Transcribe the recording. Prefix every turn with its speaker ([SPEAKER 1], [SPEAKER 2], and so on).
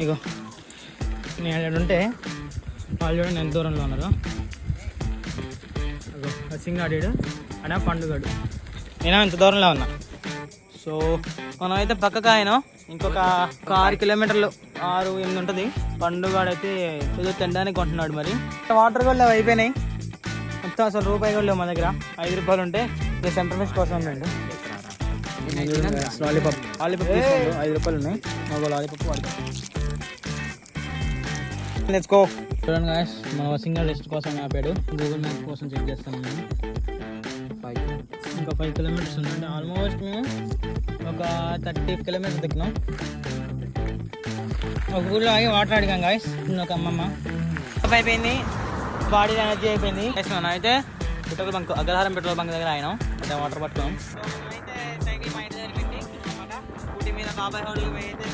[SPEAKER 1] ఇగో నేను అక్కడ ఉంటే వాళ్ళు చూడండి ఎంత దూరంలో ఉన్నారు. సింగాడీడు అడా పండుగడు, నేను ఎంత దూరంలో ఉన్నా. సో మనం అయితే పక్కకు ఆయన ఇంకొక 6 కిలోమీటర్లు 6-8 ఉంటుంది. పండుగాడైతే ఏదో తినడానికి కొంటున్నాడు. మరి వాటర్ కూడా అయిపోయినాయి మొత్తం, అసలు రూపాయి కూడా లేవు మా దగ్గర. 5 రూపాయలు ఉంటే సెంటర్ ఫిష్ కోసం ఉండండి. లాలీపాప్ తీసుకోండి, 5 రూపాయలు ఉన్నాయి. మాకు లాలీపాప్ వాడుతాం. Let's go. చూడండి గాయ్స్, మన సింగల్ రెస్ట్ కోసం ఆపాడు. గూగుల్ మ్యాప్ కోసం చెక్ చేస్తాను నేను. ఇంకా 5 కిలోమీటర్స్ ఉందండి. ఆల్మోస్ట్ మేము ఒక 30 కిలోమీటర్స్ దిక్కున్నాం. ఒక ఊళ్ళో ఆగి వాటర్ అడిగాం గాయ్స్. ఒక అమ్మమ్మ అయిపోయింది, బాడీ ఎనర్జీ అయిపోయింది. మనం అయితే పెట్రోల్ బంక్, అగ్రహారం పెట్రోల్ బంక్ దగ్గర అయినాం. అంటే వాటర్ పట్టుకున్నాం. అయితే సైకిల్ మా ఇంటి దగ్గర పెట్టి అన్నమాట. స్కూటీ మీద బాబాయ్ హోటల్ అయితే